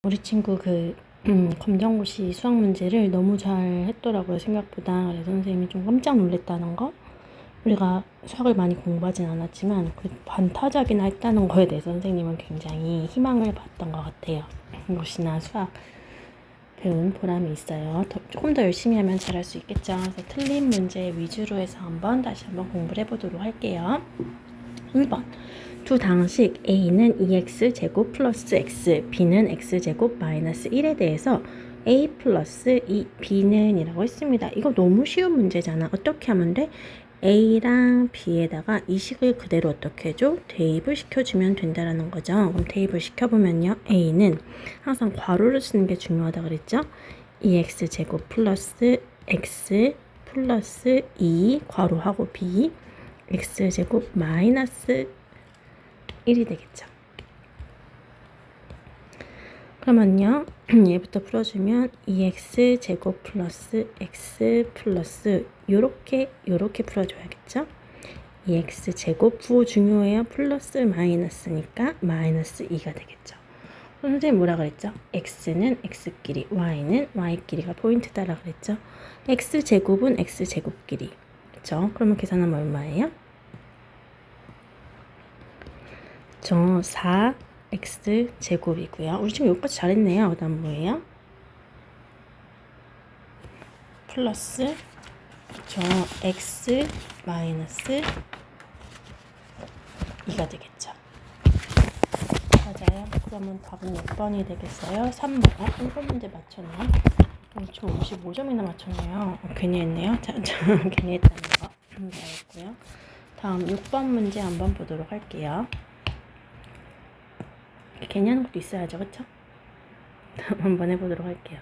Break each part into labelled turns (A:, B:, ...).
A: 우리 친구 검정고시 수학 문제를 너무 잘 했더라고요, 생각보다. 그래서 선생님이 좀 깜짝 놀랐다는 거. 우리가 수학을 많이 공부하진 않았지만 그 반타작이나 했다는 거에 대해서 선생님은 굉장히 희망을 봤던 것 같아요. 공고시나 수학 배운 보람이 있어요. 조금 더 열심히 하면 잘할 수 있겠죠. 그래서 틀린 문제 위주로 해서 다시 한번 공부를 해보도록 할게요. 1번. 두 당식 a는 2x제곱 플러스 x, b는 x제곱 마이너스 1에 대해서 a 플러스 b는 이라고 했습니다. 이거 너무 쉬운 문제잖아. 어떻게 하면 돼? a랑 b에다가 이 식을 그대로 어떻게 해줘? 대입을 시켜주면 된다라는 거죠. 그럼 대입을 시켜보면요. a는 항상 괄호를 쓰는 게 중요하다 그랬죠? 2x제곱 플러스 x 플러스 2 괄호하고 b x제곱 마이너스 1이 되겠죠. 그러면요. 얘부터 풀어주면 2x제곱 플러스 x 플러스 요렇게 풀어줘야겠죠. 2x제곱 부호 중요해요. 플러스 마이너스니까 마이너스 2가 되겠죠. 그럼 선생님 뭐라 그랬죠? x는 x끼리, y는 y끼리가 포인트다라 그랬죠. x제곱은 x제곱끼리. 그렇죠? 그러면 계산하면 얼마예요? 4x제곱이고요. 우리 지금 여기까지 잘했네요. 그 다음 뭐예요? 플러스 x 마이너스 2가 되겠죠. 맞아요. 그러면 답은 몇 번이 되겠어요? 3번. 1번 문제 맞췄나? 저 55점이나 맞췄네요. 괜히 했네요. 괜히 했다는 거. 알겠고요. 다음 6번 문제 한번 보도록 할게요. 괜히 하는 것도 있어야죠. 그쵸? 다음 한번 해보도록 할게요.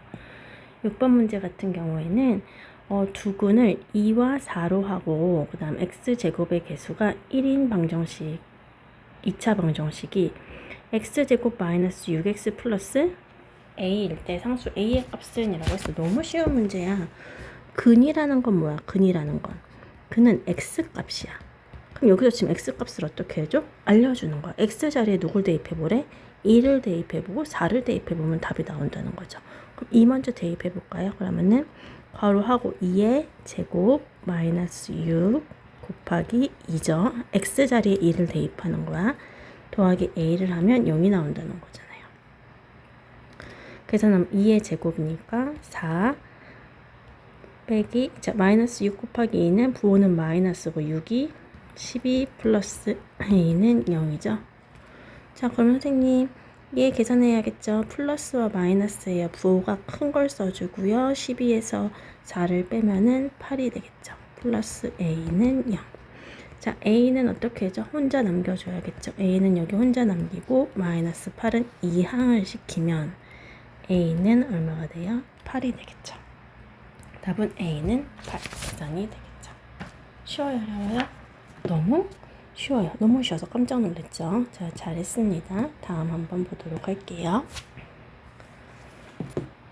A: 6번 문제 같은 경우에는 두근을 2와 4로 하고 그 다음 x제곱의 개수가 1인 방정식 2차 방정식이 x제곱 마이너스 6x 플러스 a일 때 상수 a의 값은 이라고 했어. 너무 쉬운 문제야. 근이라는 건 뭐야? 근이라는 건 근은 x값이야. 그럼 여기서 지금 x값을 어떻게 해줘? 알려주는 거야. x 자리에 누굴 대입해보래? 2를 대입해보고 4를 대입해보면 답이 나온다는 거죠. 그럼 2 먼저 대입해볼까요? 그러면은 괄호하고 2의 제곱 마이너스 6 곱하기 2죠. x 자리에 2를 대입하는 거야. 더하기 a를 하면 0이 나온다는 거잖아요. 계산하면 2의 제곱이니까 4 빼기 마이너스 6 곱하기 2는 부호는 마이너스고 6이 12 플러스 a는 0이죠. 자, 그럼 선생님 얘 계산해야겠죠. 플러스와 마이너스예요. 부호가 큰 걸 써주고요. 12에서 4를 빼면은 8이 되겠죠. 플러스 a는 0. 자, a는 어떻게 해줘? 혼자 남겨줘야겠죠. a는 여기 혼자 남기고 마이너스 8은 2항을 시키면 a는 얼마가 돼요? 8이 되겠죠. 답은 a는 8 계산이 되겠죠. 쉬워요, 어려워요? 너무 쉬워요. 너무 쉬워서 깜짝 놀랐죠. 자, 잘했습니다. 다음 한번 보도록 할게요.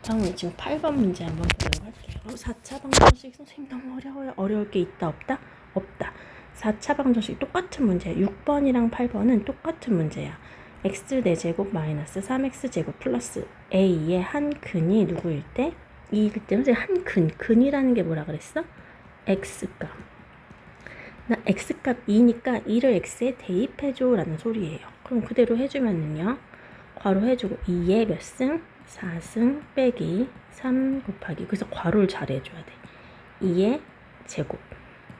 A: 다음은 지금 8번 문제 한번 보도록 할게요. 4차 방정식 선생님 너무 어려워요. 어려울 게 있다 없다? 없다. 4차 방정식 똑같은 문제야. 6번이랑 8번은 똑같은 문제야. x 4제곱 마이너스 3x제곱 플러스 a의 한 근이 누구일 때? 2일 때 선생님 한 근이라는 게 뭐라 그랬어? x값. 나 x값 2니까 2를 x에 대입해줘 라는 소리예요. 그럼 그대로 해주면은요. 괄호 해주고 2의 몇 승? 4승 빼기 3 곱하기 그래서 괄호를 잘 해줘야 돼. 2의 제곱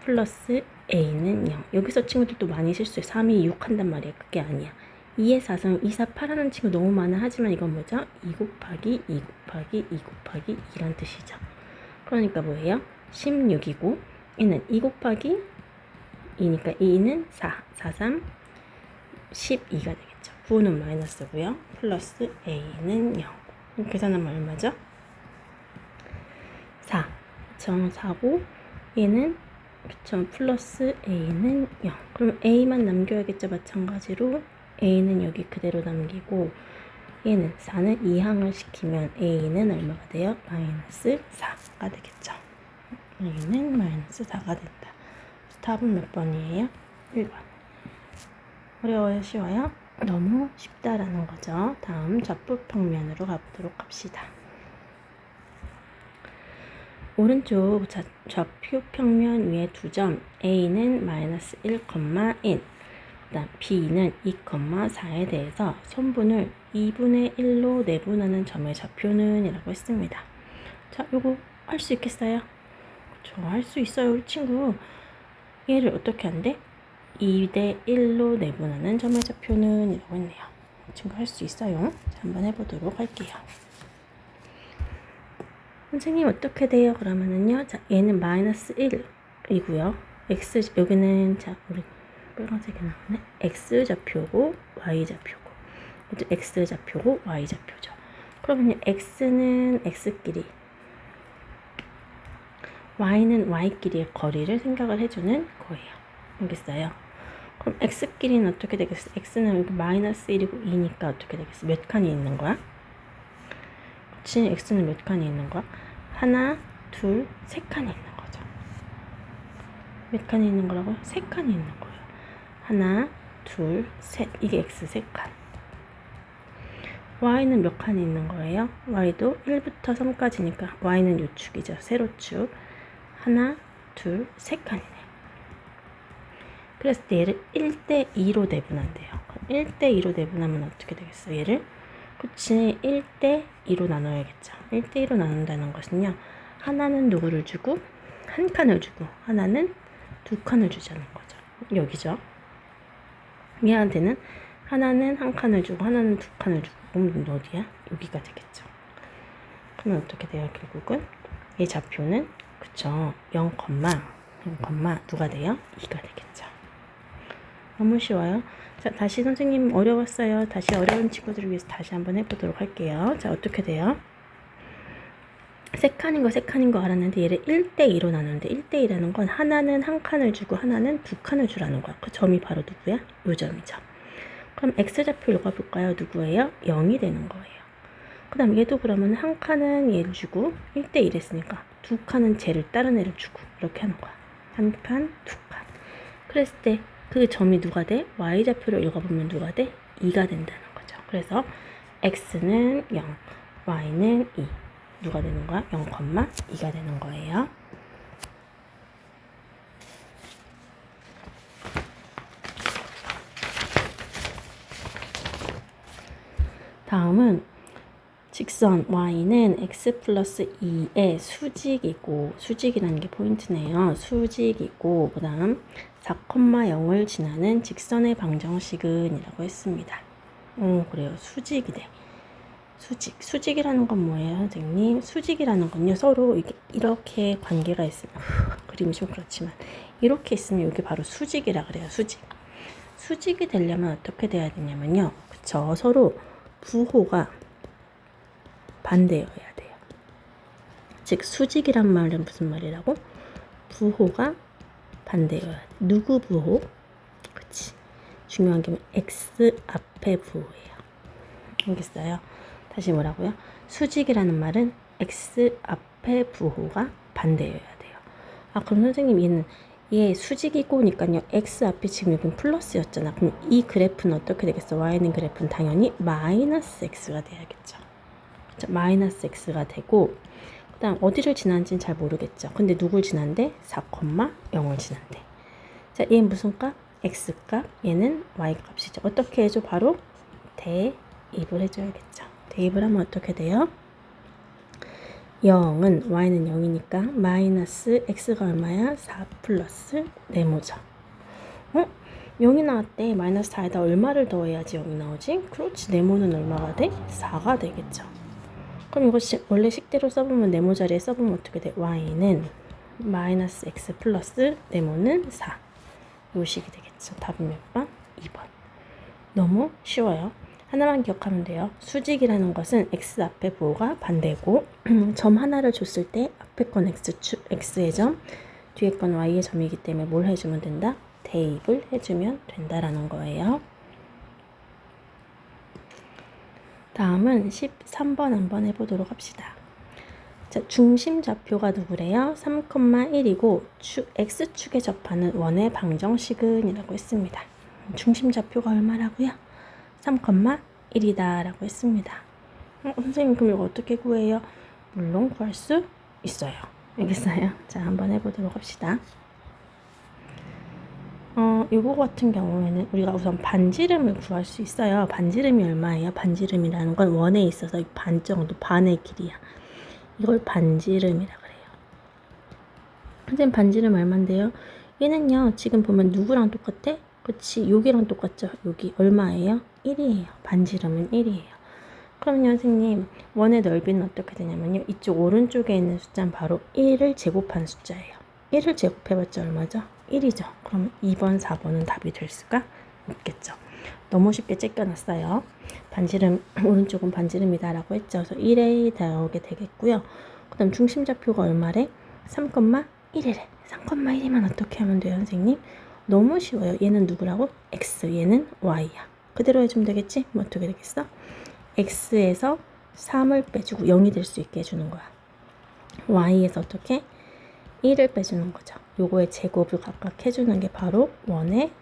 A: 플러스 a는 0. 여기서 친구들도 많이 실수해. 3이 6 한단 말이야. 그게 아니야. 2의 4승 2, 4, 8 하는 친구 너무 많아. 하지만 이건 뭐죠? 2 곱하기 2 곱하기 2 곱하기 2란 뜻이죠. 그러니까 뭐예요? 16이고 얘는 2 곱하기 2니까 2는 4, 4, 3, 12가 되겠죠. 부호는 마이너스고요. 플러스 a는 0. 계산하면 얼마죠? 4. 4고 얘는 그쵸. 플러스 a는 0. 그럼 a만 남겨야겠죠. 마찬가지로 a는 여기 그대로 남기고 얘는 4는 2항을 시키면 a는 얼마가 돼요? 마이너스 4가 되겠죠. a는 마이너스 4가 된다. 답은 몇 번이에요? 1번. 어려워요? 쉬워요? 너무 쉽다라는 거죠. 다음 좌표평면으로 가보도록 합시다. 오른쪽 좌표평면 위에 두 점 A는 마이너스 1, 1, 그다음 B는 2, 4에 대해서 선분을 2분의 1로 내분하는 점의 좌표는 이라고 했습니다. 자, 요거 할 수 있겠어요? 저 할 수 있어요, 우리 친구. 얘를 어떻게 한대? 2대 1로 내분하는 점의 좌표는 이라고 했네요. 친구 할 수 있어요. 자, 한번 해보도록 할게요. 선생님 어떻게 돼요? 그러면은요, 자, 얘는 마이너스 1이고요. x 여기는 자 우리 빨간색이 나오네. x 좌표고 y 좌표고, 이것도 x 좌표고 y 좌표죠. 그러면 x는 x끼리, y는 y끼리의 거리를 생각을 해주는 거예요. 알겠어요? 그럼 x끼리는 어떻게 되겠어? x는 여기 마이너스 1이고 2니까 어떻게 되겠어? 몇 칸이 있는 거야? 그치? x는 몇 칸이 있는 거야? 하나, 둘, 세 칸이 있는 거죠. 몇 칸이 있는 거라고요? 세 칸이 있는 거예요. 하나, 둘, 셋. 이게 x 세 칸. y는 몇 칸이 있는 거예요? y도 1부터 3까지니까 y는 요축이죠. 세로축. 하나, 둘, 세 칸이네. 그래서 얘를 1대 2로 내분한대요. 1대 2로 내분하면 어떻게 되겠어? 얘를? 그치, 1대 2로 나눠야겠죠. 1대 2로 나눈다는 것은요, 하나는 누구를 주고 한 칸을 주고 하나는 두 칸을 주자는 거죠. 여기죠. 얘한테는 하나는 한 칸을 주고 하나는 두 칸을 주고, 그럼 어디야? 여기가 되겠죠. 그러면 어떻게 돼요? 결국은 얘 좌표는, 그쵸, 0, 누가 돼요? 2가 되겠죠. 너무 쉬워요. 자, 다시 선생님 어려웠어요. 다시 어려운 친구들을 위해서 다시 한번 해보도록 할게요. 자, 어떻게 돼요? 세 칸인 거 알았는데 얘를 1대 2로 나누는데 1대 2라는 건 하나는 한 칸을 주고 하나는 두 칸을 주라는 거야. 그 점이 바로 누구야? 요 점이죠. 그럼 x좌표 읽어볼까요? 누구예요? 0이 되는 거예요. 그 다음 얘도 그러면 한 칸은 얘를 주고 1대 1 했으니까 두 칸은 쟤를 다른 애를 주고 이렇게 하는 거야. 한 칸, 두 칸. 그랬을 때 그 점이 누가 돼? y좌표를 읽어보면 누가 돼? 2가 된다는 거죠. 그래서 x는 0, y는 2. 누가 되는 거야? 0,2가 되는 거예요. 다음은 직선 y는 x 플러스 2의 수직이고, 수직이라는 게 포인트네요. 수직이고, 그 다음 4,0을 지나는 직선의 방정식은 이라고 했습니다. 그래요. 수직이 돼. 수직이라는 건 뭐예요, 선생님? 수직이라는 건요, 서로 이렇게 관계가 있으면, 그림이 좀 그렇지만, 이렇게 있으면 이게 바로 수직이라 그래요, 수직. 수직이 되려면 어떻게 돼야 되냐면요, 그쵸, 서로 부호가 반대여야 돼요. 즉, 수직이란 말은 무슨 말이라고? 부호가 반대여야 돼. 누구 부호? 그치. 중요한 게 x 앞에 부호예요. 알겠어요? 다시 뭐라고요? 수직이라는 말은 x 앞에 부호가 반대여야 돼요. 아, 그럼 선생님 얘 수직이고니까요. x 앞이 지금 여긴 플러스였잖아. 그럼 이 그래프는 어떻게 되겠어? y는 그래프는 당연히 마이너스 x가 돼야겠죠. 그렇죠? 마이너스 x가 되고, 그 다음 어디를 지나는지는 잘 모르겠죠. 근데 누굴 지난대? 4,0을 지난대. 자, 얘는 무슨 값? x값, 얘는 y값이죠. 어떻게 해줘? 바로 대입을 해줘야겠죠. 대입을 하면 어떻게 돼요? 0은 y는 0이니까 마이너스 x가 얼마야? 4 플러스 네모죠. 0이 나왔대. 마이너스 4에다 얼마를 더해야지 0이 나오지? 그렇지. 네모는 얼마가 돼? 4가 되겠죠. 그럼 이거 원래 식대로 써보면 네모 자리에 써보면 어떻게 돼? y는 마이너스 x 플러스 네모는 4. 요 식이 되겠죠. 답은 몇 번? 2번. 너무 쉬워요. 하나만 기억하면 돼요. 수직이라는 것은 x 앞에 부호가 반대고, 점 하나를 줬을 때 앞에 건 x의 점, 뒤에 건 y의 점이기 때문에 뭘 해주면 된다? 대입을 해주면 된다라는 거예요. 다음은 13번 한번 해보도록 합시다. 자, 중심 좌표가 누구래요? 3,1이고 x축에 접하는 원의 방정식은 이라고 했습니다. 중심 좌표가 얼마라고요? 3,1이다 라고 했습니다. 선생님 그럼 이거 어떻게 구해요? 물론 구할 수 있어요. 알겠어요? 자, 한번 해보도록 합시다. 요거 같은 경우에는 우리가 우선 반지름을 구할 수 있어요. 반지름이 얼마예요? 반지름이라는 건 원에 있어서 반 정도, 반의 길이야. 이걸 반지름이라 그래요. 선생님 반지름 얼만데요? 얘는요, 지금 보면 누구랑 똑같아? 그치, 여기랑 똑같죠? 여기 얼마예요? 1이에요. 반지름은 1이에요. 그럼요, 선생님, 원의 넓이는 어떻게 되냐면요, 이쪽 오른쪽에 있는 숫자는 바로 1을 제곱한 숫자예요. 1을 제곱해봤자 얼마죠? 1이죠. 그럼 2번, 4번은 답이 될 수가 없겠죠. 너무 쉽게 째껴놨어요. 반지름, 오른쪽은 반지름이다 라고 했죠. 그래서 1에 나오게 되겠고요. 그 다음 중심좌표가 얼마래? 3,1이래. 3,1이면 어떻게 하면 돼요, 선생님? 너무 쉬워요. 얘는 누구라고? X, 얘는 Y야. 그대로 해주면 되겠지? 뭐 어떻게 되겠어? X에서 3을 빼주고 0이 될 수 있게 해주는 거야. Y에서 어떻게? 1을 빼주는 거죠. 요거의 제곱을 각각 해주는 게 바로 원의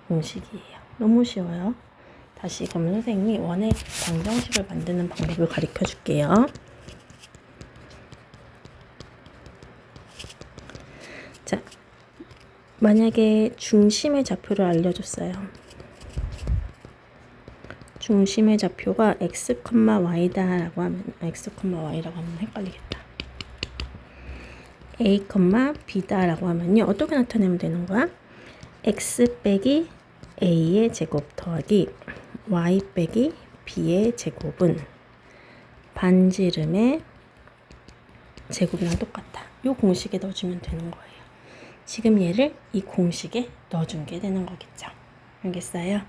A: 공식이에요. 너무 쉬워요. 다시 그러면 선생님이 원의 방정식을 만드는 방법을 가르쳐 줄게요. 자, 만약에 중심의 좌표를 알려줬어요. 중심의 좌표가 x, y다라고 하면 x, y라고 하면 헷갈리겠다. a, b다라고 하면요. 어떻게 나타내면 되는 거야? x 빼기 a의 제곱 더하기 y 빼기 b의 제곱은 반지름의 제곱이랑 똑같다. 이 공식에 넣어주면 되는 거예요. 지금 얘를 이 공식에 넣어준 게 되는 거겠죠. 알겠어요?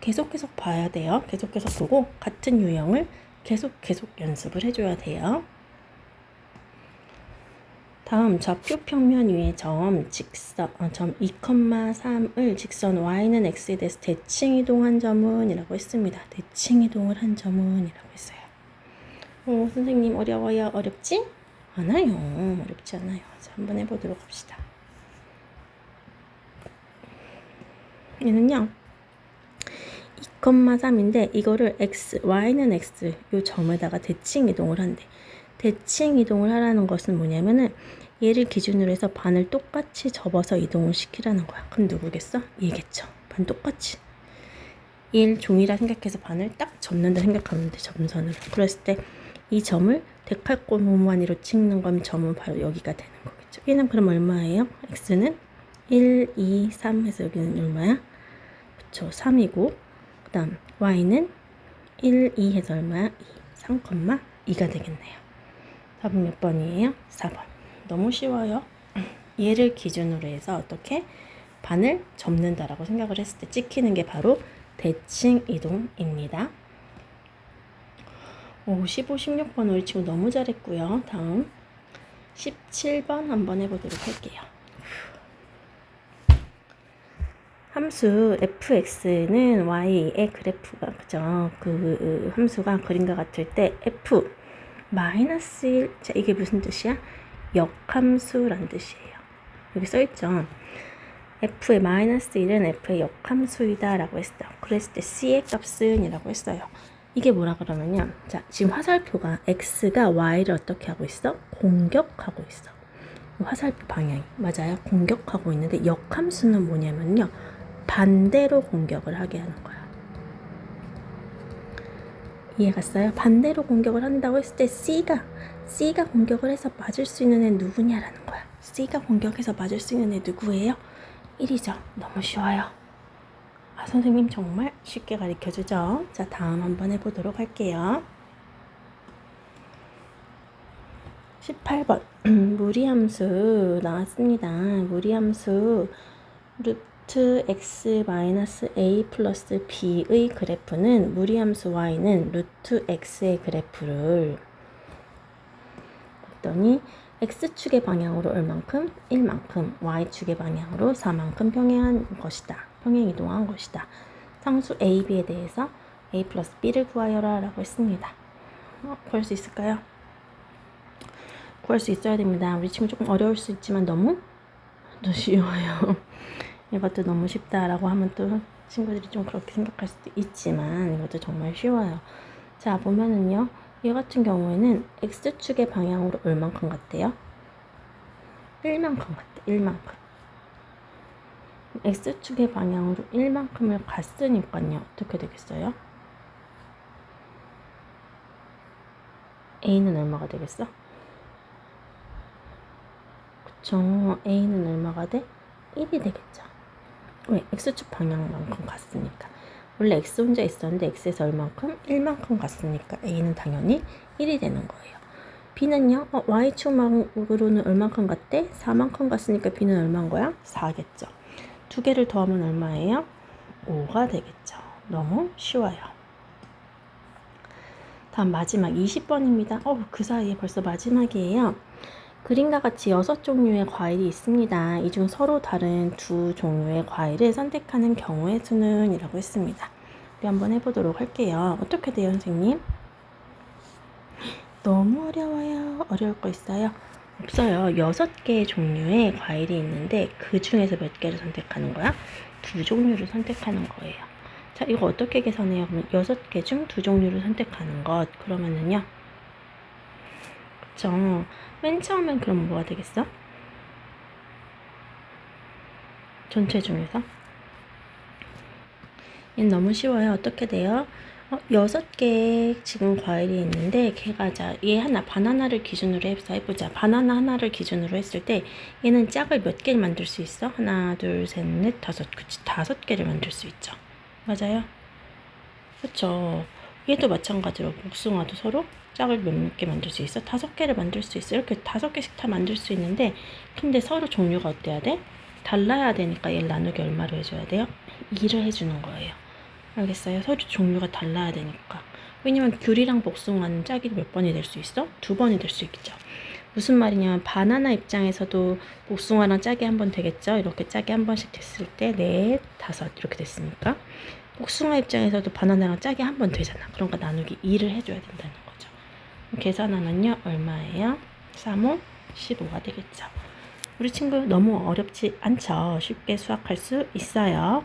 A: 계속 봐야 돼요. 계속 보고 같은 유형을 계속 연습을 해줘야 돼요. 다음 좌표 평면 위에 점 2,3을 직선 y는 x에 대해서 대칭 이동한 점은 이라고 했습니다. 대칭 이동을 한 점은 이라고 했어요. 선생님 어려워요? 어렵지? 않아요. 어렵지 않아요. 자, 한번 해보도록 합시다. 얘는요 2,3인데 이거를 x, y는 x 요 점에다가 대칭 이동을 한대. 대칭 이동을 하라는 것은 뭐냐면은 얘를 기준으로 해서 반을 똑같이 접어서 이동을 시키라는 거야. 그럼 누구겠어? 얘겠죠. 반 똑같이. 얘를 종이라 생각해서 반을 딱 접는다 생각하면 돼. 점선으로. 그랬을 때 이 점을 데칼코마니로 찍는 거면 점은 바로 여기가 되는 거겠죠. 얘는 그럼 얼마예요? x는 1, 2, 3 해서 여기는 얼마야? 그쵸. 3이고 그 다음 y는 1, 2 해서 얼마야? 2, 3,2가 되겠네요. 답은 몇 번이에요? 4번. 너무 쉬워요. 얘를 기준으로 해서 어떻게 반을 접는다라고 생각을 했을 때 찍히는 게 바로 대칭 이동입니다. 15, 16번 우리 친구 너무 잘했고요. 다음 17번 한번 해보도록 할게요. 함수 fx는 y의 그래프가 그죠? 그 함수가 그림과 같을 때 f 마이너스 1, 자 이게 무슨 뜻이야? 역함수란 뜻이에요. 여기 써있죠. f의 마이너스 1은 f의 역함수이다 라고 했어요. 그랬을 때 c의 값은 이라고 했어요. 이게 뭐라 그러면요. 자, 지금 화살표가 x가 y를 어떻게 하고 있어? 공격하고 있어. 화살표 방향이 맞아요. 공격하고 있는데 역함수는 뭐냐면요. 반대로 공격을 하게 하는 거야. 이해갔어요? 반대로 공격을 한다고 했을 때 C가 공격을 해서 맞을 수 있는 애 누구냐라는 거야. C가 공격해서 맞을 수 있는 애 누구예요? 1이죠. 너무 쉬워요. 선생님 정말 쉽게 가르쳐주죠. 자, 다음 한번 해보도록 할게요. 18번 무리함수 나왔습니다. 무리함수 루트 x 마이너스 a 플러스 b의 그래프는 무리함수 y는 루트 x의 그래프를 했더니 x축의 방향으로 얼만큼? 1만큼, y축의 방향으로 4만큼 평행 이동한 것이다. 상수 a, b에 대해서 a 플러스 b를 구하여라 라고 했습니다. 구할 수 있을까요? 구할 수 있어야 됩니다. 우리 친구 조금 어려울 수 있지만 너무 쉬워요. 이것도 너무 쉽다라고 하면 또 친구들이 좀 그렇게 생각할 수도 있지만 이것도 정말 쉬워요. 자, 보면은요. 얘 같은 경우에는 X축의 방향으로 얼만큼 갔대요? 1만큼 갔대. 1만큼. X축의 방향으로 1만큼을 갔으니까요. 어떻게 되겠어요? A는 얼마가 되겠어? 그쵸. A는 얼마가 돼? 1이 되겠죠. 왜? X축 방향만큼 갔으니까. 원래 X 혼자 있었는데 X에서 얼만큼? 1만큼 갔으니까 A는 당연히 1이 되는 거예요. B는요? Y축으로는 얼만큼 갔대? 4만큼 갔으니까 B는 얼마인 거야? 4겠죠. 두 개를 더하면 얼마예요? 5가 되겠죠. 너무 쉬워요. 다음 마지막 20번입니다. 그 사이에 벌써 마지막이에요. 그림과 같이 6종류의 과일이 있습니다. 이 중 서로 다른 2종류의 과일을 선택하는 경우의 수는 이라고 했습니다. 우리 한번 해보도록 할게요. 어떻게 돼요, 선생님? 너무 어려워요. 어려울 거 있어요? 없어요. 6개의 종류의 과일이 있는데 그 중에서 몇 개를 선택하는 거야? 2종류를 선택하는 거예요. 자, 이거 어떻게 계산해요? 그러면 6개 중 2종류를 선택하는 것. 그러면은요. 그쵸. 맨 처음엔 그럼 뭐가 되겠어? 전체 중에서? 얘는 너무 쉬워요. 어떻게 돼요? 6개 지금 과일이 있는데 걔가 얘 하나 바나나를 기준으로 해서 해보자. 바나나 하나를 기준으로 했을 때 얘는 짝을 몇 개를 만들 수 있어? 하나, 둘, 셋, 넷, 다섯. 그치? 5개를 만들 수 있죠. 맞아요? 그쵸? 얘도 마찬가지로 복숭아도 서로 짝을 몇 개 만들 수 있어? 5개를 만들 수 있어. 이렇게 5개씩 다 만들 수 있는데 근데 서로 종류가 어때야 돼? 달라야 되니까 얘를 나누기 얼마로 해줘야 돼요? 2를 해주는 거예요. 알겠어요? 서로 종류가 달라야 되니까. 왜냐면 귤이랑 복숭아는 짝이 몇 번이 될 수 있어? 2번이 될 수 있겠죠. 무슨 말이냐면 바나나 입장에서도 복숭아랑 짝이 한 번 되겠죠. 이렇게 짝이 한 번씩 됐을 때 4, 5 이렇게 됐으니까 복숭아 입장에서도 바나나랑 짝이 한 번 되잖아. 그러니까 나누기 2를 해줘야 된다는 거죠. 계산하면요 얼마예요? 3, 5, 15가 되겠죠. 우리 친구 너무 어렵지 않죠? 쉽게 수학할 수 있어요.